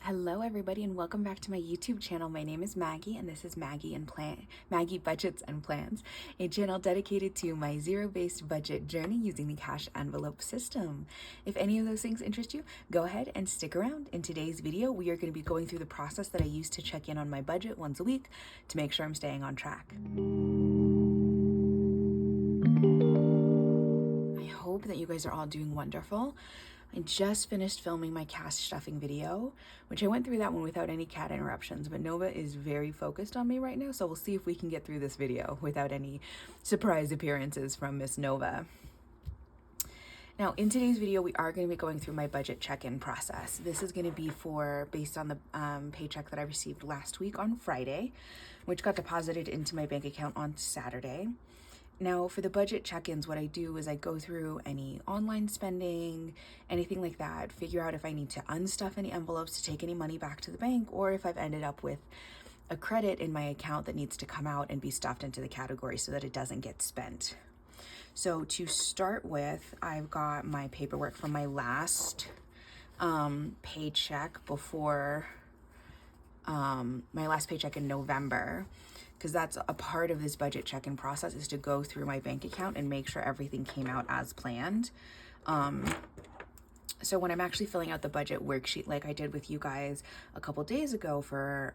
Hello everybody and welcome back to my YouTube channel. My name is Maggie and this is Maggie Budgets and Plans, a channel dedicated to my zero-based budget journey using the cash envelope system. If any of those things interest you, go ahead and stick around. In today's video, we are going to be going through the process that I use to check in on my budget once a week to make sure I'm staying on track. I hope that you guys are all doing wonderful. I just finished filming my cat stuffing video, which I went through that one without any cat interruptions, but Nova is very focused on me right now, so we'll see if we can get through this video without any surprise appearances from Miss Nova. Now, in today's video, we are going to be going through my budget check-in process. This is going to be based on the paycheck that I received last week on Friday, which got deposited into my bank account on Saturday. Now, for the budget check-ins, what I do is I go through any online spending, anything like that, figure out if I need to unstuff any envelopes to take any money back to the bank, or if I've ended up with a credit in my account that needs to come out and be stuffed into the category so that it doesn't get spent. So to start with, I've got my paperwork from my last paycheck before my last paycheck in November, because that's a part of this budget check-in process, is to go through my bank account and make sure everything came out as planned. So when I'm actually filling out the budget worksheet like I did with you guys a couple days ago for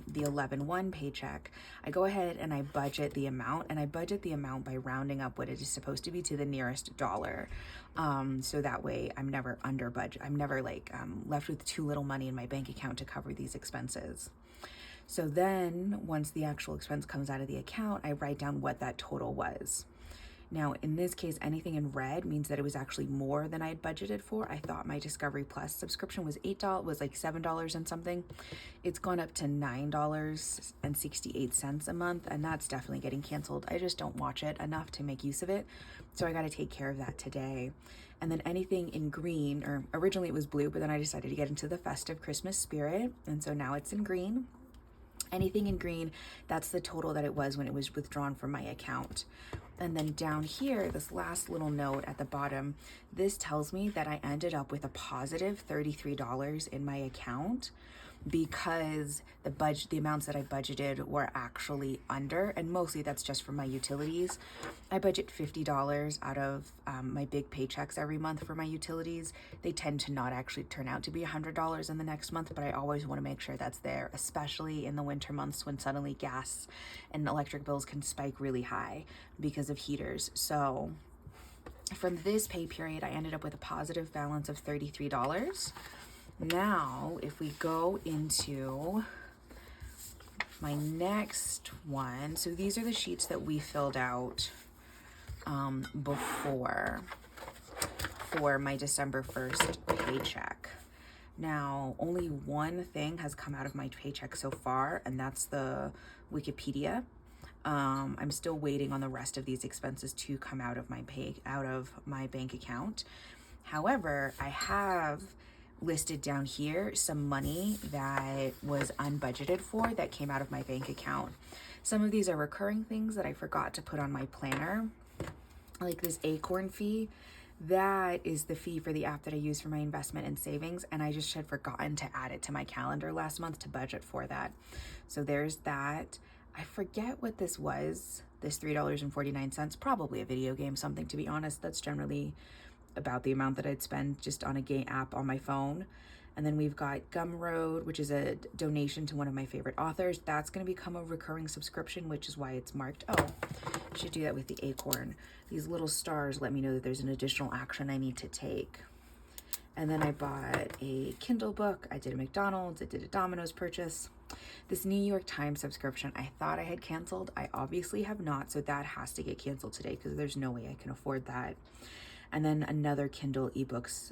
the 11/1 paycheck, I go ahead and I budget the amount, and I budget the amount by rounding up what it is supposed to be to the nearest dollar. So that way I'm never under budget. I'm never left with too little money in my bank account to cover these expenses. So then once the actual expense comes out of the account, I write down what that total was. Now, in this case, anything in red means that it was actually more than I had budgeted for. I thought my Discovery Plus subscription was $7 and something. It's gone up to $9.68 a month, and that's definitely getting canceled. I just don't watch it enough to make use of it. So I got to take care of that today. And then anything in green, or originally it was blue, but then I decided to get into the festive Christmas spirit. And so now it's in green. Anything in green, that's the total that it was when it was withdrawn from my account. And then down here, this last little note at the bottom, this tells me that I ended up with a positive $33 in my account because the amounts that I budgeted were actually under, and mostly that's just for my utilities. I budget $50 out of my big paychecks every month for my utilities. They tend to not actually turn out to be $100 in the next month, but I always want to make sure that's there, especially in the winter months when suddenly gas and electric bills can spike really high because of heaters. So from this pay period, I ended up with a positive balance of $33. Now, if we go into my next one, so these are the sheets that we filled out before for my December 1st paycheck. Now, only one thing has come out of my paycheck so far, and that's the Wikipedia. I'm still waiting on the rest of these expenses to come out of my bank account. However, I have listed down here some money that was unbudgeted for that came out of my bank account. Some of these are recurring things that I forgot to put on my planner, like this Acorn fee. That is the fee for the app that I use for my investment and savings, and I just had forgotten to add it to my calendar last month to budget for that. So there's that. I forget what this was, this $3.49, probably a video game, something, to be honest. That's generally about the amount that I'd spend just on a game app on my phone. And then we've got Gumroad, which is a donation to one of my favorite authors. That's going to become a recurring subscription, which is why it's marked. Oh, I should do that with the Acorn. These little stars let me know that there's an additional action I need to take. And then I bought a Kindle book. I did a McDonald's. I did a Domino's purchase. This New York Times subscription, I thought I had canceled. I obviously have not, so that has to get canceled today because there's no way I can afford that. And then another Kindle ebooks.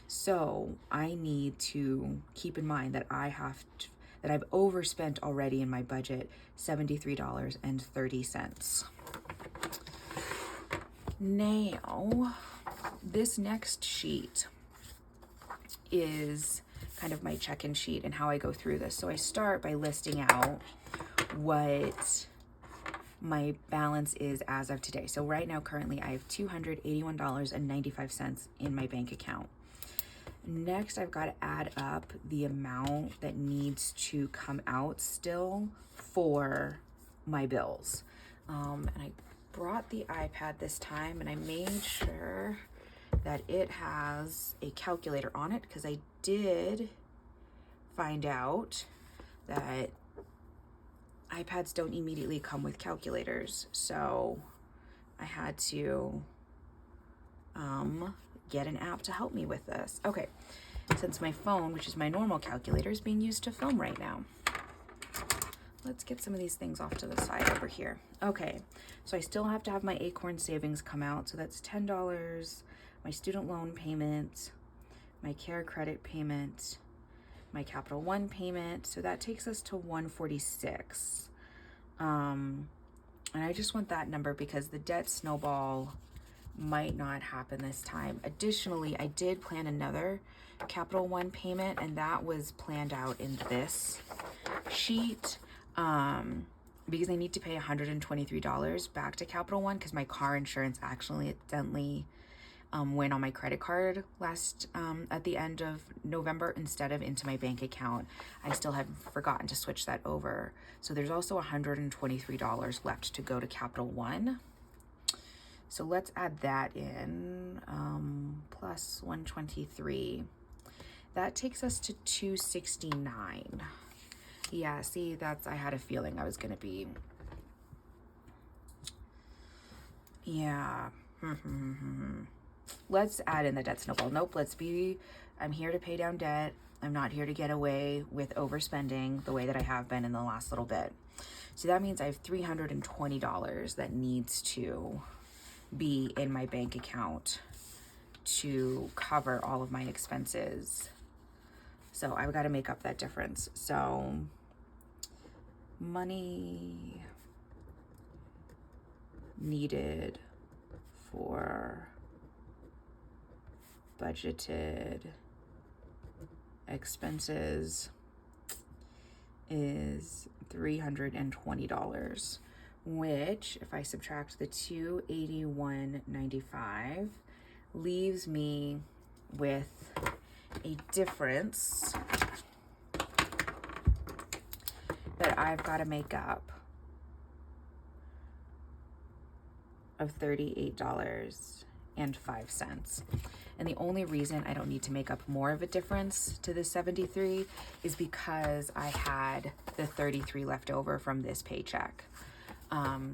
So I need to keep in mind that I've overspent already in my budget $73.30. Now, this next sheet is kind of my check-in sheet and how I go through this. So I start by listing out what my balance is as of today. So right now, currently, I have $281.95 in my bank account. Next, I've got to add up the amount that needs to come out still for my bills. And I brought the iPad this time, and I made sure that it has a calculator on it, because I did find out that iPads don't immediately come with calculators. So I had to get an app to help me with this. Okay, since my phone, which is my normal calculator, is being used to film right now, let's get some of these things off to the side over here. Okay, so I still have to have my Acorn savings come out. So that's $10, my student loan payment, my care credit payment, my Capital One payment. So that takes us to $146. And I just want that number because the debt snowball might not happen this time. Additionally, I did plan another Capital One payment, and that was planned out in this sheet, because I need to pay $123 back to Capital One because my car insurance actually accidentally went on my credit card last at the end of November instead of into my bank account. I still have forgotten to switch that over. So there's also $123 left to go to Capital One. So let's add that in, plus 123. That takes us to 269. Yeah, see, I had a feeling I was gonna be, yeah. Let's add in the debt snowball. Nope, I'm here to pay down debt. I'm not here to get away with overspending the way that I have been in the last little bit. So that means I have $320 that needs to be in my bank account to cover all of my expenses. So I've got to make up that difference. So money needed for budgeted expenses is $320, which, if I subtract the $281.95, leaves me with a difference that I've got to make up of $38.05. And the only reason I don't need to make up more of a difference to the 73 is because I had the 33 left over from this paycheck.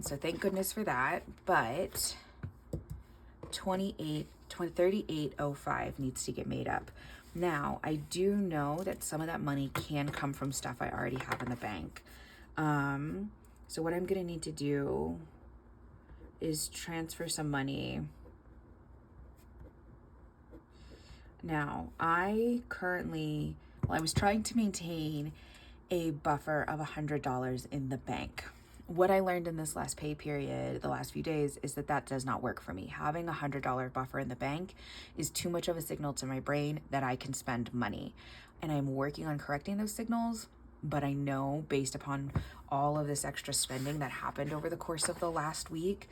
So thank goodness for that. But $38.05 needs to get made up. Now, I do know that some of that money can come from stuff I already have in the bank. So what I'm going to need to do is transfer some money. Now, I was trying to maintain a buffer of $100 in the bank. What I learned in this last pay period, the last few days, is that does not work for me. Having a $100 buffer in the bank is too much of a signal to my brain that I can spend money. And I'm working on correcting those signals, but I know based upon all of this extra spending that happened over the course of the last week,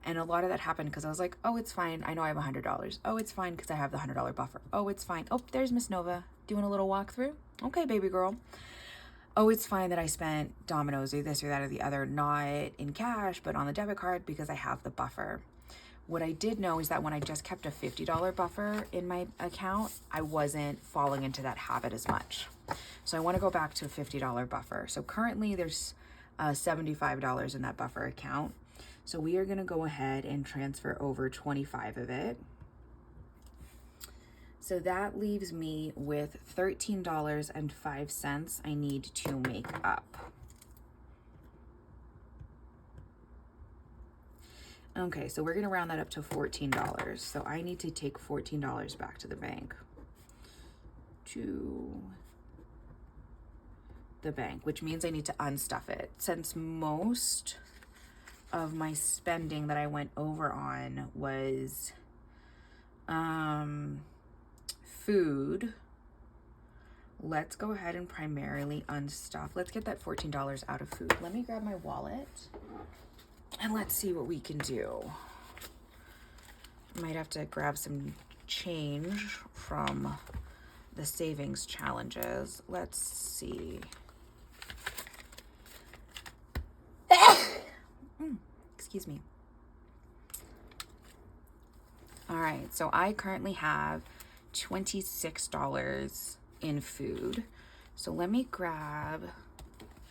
and a lot of that happened because I was like, oh, it's fine. I know I have $100. Oh, it's fine because I have the $100 buffer. Oh, it's fine. Oh, there's Miss Nova doing a little walkthrough. Okay, baby girl. Oh, it's fine that I spent Domino's or this or that or the other, not in cash, but on the debit card because I have the buffer. What I did know is that when I just kept a $50 buffer in my account, I wasn't falling into that habit as much. So I want to go back to a $50 buffer. So currently there's $75 in that buffer account. So we are going to go ahead and transfer over 25 of it. So that leaves me with $13.05 I need to make up. Okay, so we're going to round that up to $14. So I need to take $14 back to the bank. Which means I need to unstuff it. Since most of my spending that I went over on was food, let's go ahead and primarily unstuff. Let's get that $14 out of food. Let me grab my wallet and let's see what we can do. Might have to grab some change from the savings challenges. Let's see. Excuse me. All right, so I currently have $26 in food. So let me grab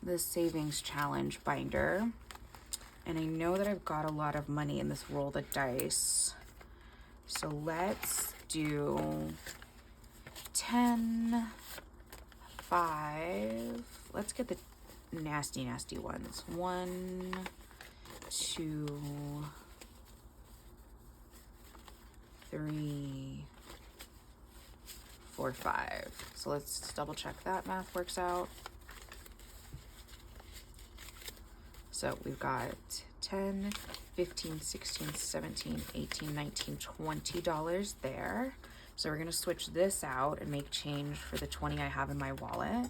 the savings challenge binder. And I know that I've got a lot of money in this roll the dice. So let's do 10, 5. Let's get the nasty ones. 1, 2, 3, 4, 5. So let's double check that math works out. So we've got 10, 15, 16, 17, 18, 19, $20 there. So we're gonna switch this out and make change for the 20 I have in my wallet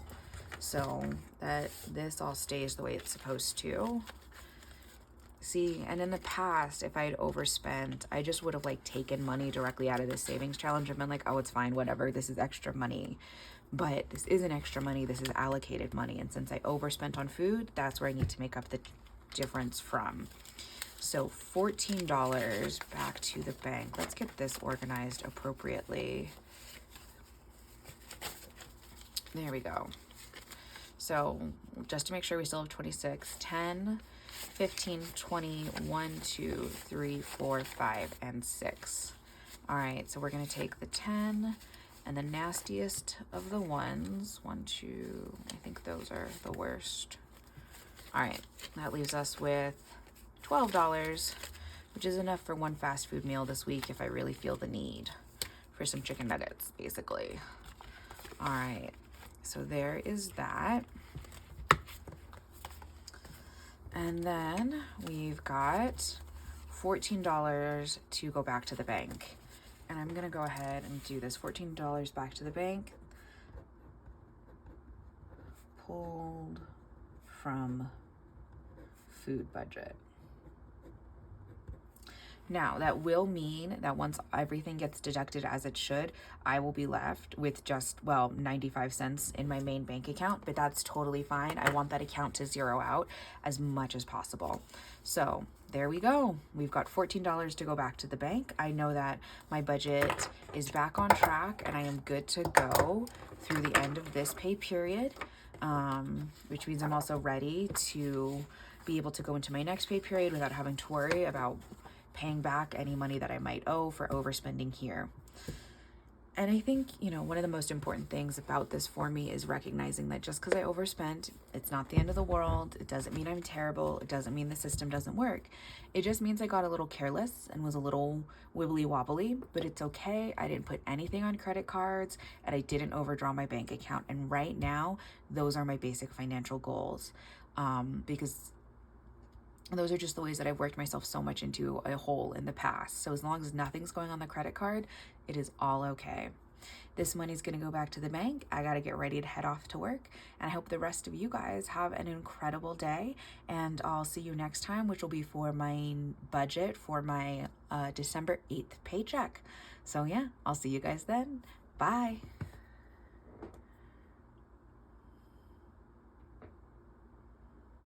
so that this all stays the way it's supposed to. See, and in the past, if I had overspent, I just would have like taken money directly out of this savings challenge and been like, oh, it's fine, whatever, this is extra money. But this isn't extra money, this is allocated money. And since I overspent on food, that's where I need to make up the difference from. So $14 back to the bank. Let's get this organized appropriately. There we go. So just to make sure we still have 26, 10, 15, 20, 1, 2, 3, 4, 5, and 6. All right, so we're gonna take the 10 and the nastiest of the ones. 1, 2, I think those are the worst. All right, that leaves us with $12, which is enough for one fast food meal this week if I really feel the need for some chicken nuggets, basically. All right, so there is that. And then we've got $14 to go back to the bank. And I'm gonna go ahead and do this. $14 back to the bank. Pulled from food budget. Now, that will mean that once everything gets deducted as it should, I will be left with just, well, 95 cents in my main bank account, but that's totally fine. I want that account to zero out as much as possible. So there we go. We've got $14 to go back to the bank. I know that my budget is back on track and I am good to go through the end of this pay period, which means I'm also ready to be able to go into my next pay period without having to worry about paying back any money that I might owe for overspending here. And I think, you know, one of the most important things about this for me is recognizing that just because I overspent, it's not the end of the world. It doesn't mean I'm terrible. It doesn't mean the system doesn't work. It just means I got a little careless and was a little wibbly wobbly, but it's okay. I didn't put anything on credit cards and I didn't overdraw my bank account. And right now, those are my basic financial goals, because those are just the ways that I've worked myself so much into a hole in the past. So as long as nothing's going on the credit card, it is all okay. This money's gonna go back to the bank. I gotta get ready to head off to work. And I hope the rest of you guys have an incredible day. And I'll see you next time, which will be for my budget for my December 8th paycheck. So yeah, I'll see you guys then. Bye.